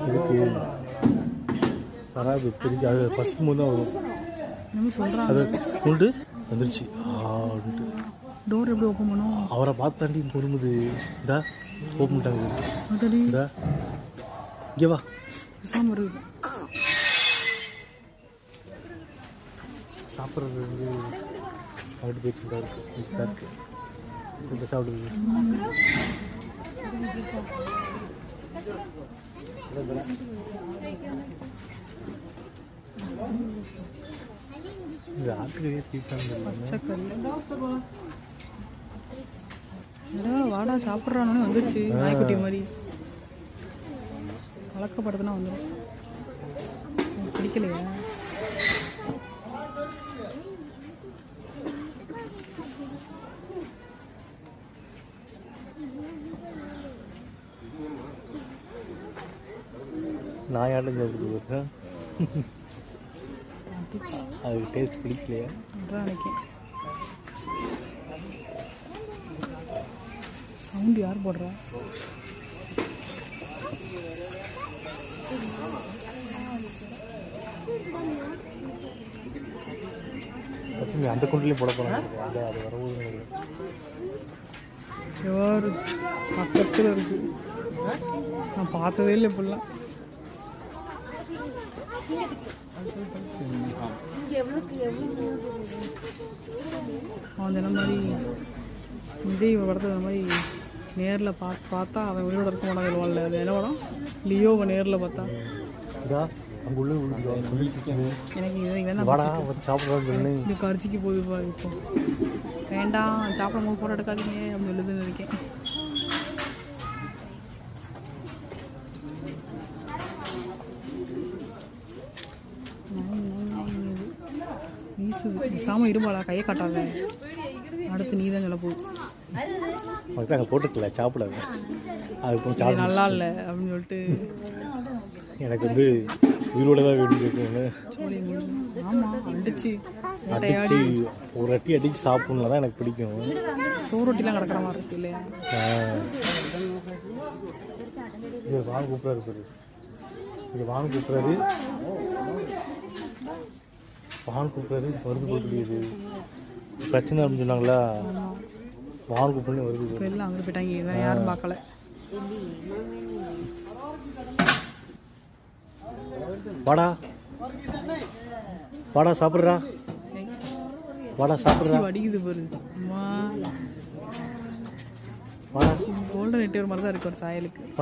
இதுக்கு வராது பெரிய அது ஃபஸ்ட் மூணு தான் வரும். அது உண்டு வந்துருச்சு. டோர் எப்படி ஓப்பன் பண்ணும்? அவரை பார்த்தாண்டி பொறுமுது. இதா ஓப்பன் பண்ணிட்டாங்க. இதா இங்கே வா சாப்பிட்றது வந்து சாப்பிட்டு போயிட்டு இருக்கு. இப்போ சாப்பிடுது. இந்த ஆட்டுக்கறியே வாடா சாப்பிட்றானே வந்துருச்சு. நாய்க்குட்டி மாதிரி பழக்கப்படுதுன்னா வந்துடும். பிடிக்கலையா? நாயாட்டம் சாப்பிடுது. அது டேஸ்ட் பிடிக்கலையா? நினைக்கேன். சவுண்ட் யார் போடுறா? அந்த குண்டிலையும் போட போகிறாங்க. அது வரவும் யார் பக்கத்தில் இருக்கு. நான் பார்த்ததே இல்லை இப்படிலாம். அவன் தினம் மாதிரி விஜய் படத்தில் இந்த மாதிரி நேரில் பார்த்தா அவன் உயிரோட இருக்க மாட்டான் சொல்லுவான்ல. அது என்ன படம்? லியோவை நேரில் பார்த்தா எனக்கு இது கரிச்சிக்கு போகுது. இப்போ வேண்டாம் சாப்பிடும் போது போட்டோ எடுக்காதீங்க அப்படின்னு சொல்லுதுன்னு இருக்கேன். வீசுது. சாம இருப்பாளா? கையை காட்டாத. அடுத்து நீ தான் சொல்ல போகுது. போட்டுக்கல சாப்பிடாது. அது நல்லா இல்லை அப்படின்னு சொல்லிட்டு எனக்கு வந்து உயிரோட தான் வேணும் கேட்குங்க. ஆமாம் அடிச்சு ஒரு அட்டி அடிச்சு சாப்பிட்ணுன்னா தான் எனக்கு பிடிக்கும். சோறு ரொட்டிலாம் கிடக்கிற மாதிரி இருக்கு இல்லையா? இது வாங்க கூப்பிட்றாரு பேர். இது வாங்க கூப்பிட்றாரு வருது போட்டுது. பிரச்சனை அப்படின்னு சொன்னாங்களா? வாங்க கூப்பிட்டு வருது. எல்லாம் அங்கே போயிட்டாங்க. யாரும் பார்க்கல. வாடா வாடா சாப்பிட்றா. வாடா சாப்பிட்றா. அடிக்குது பாரு. அம்மா வாடா. கோல்டன் ரெட்டிவர் மாதிரி தான் இருக்கு ஒரு சாயலுக்கு.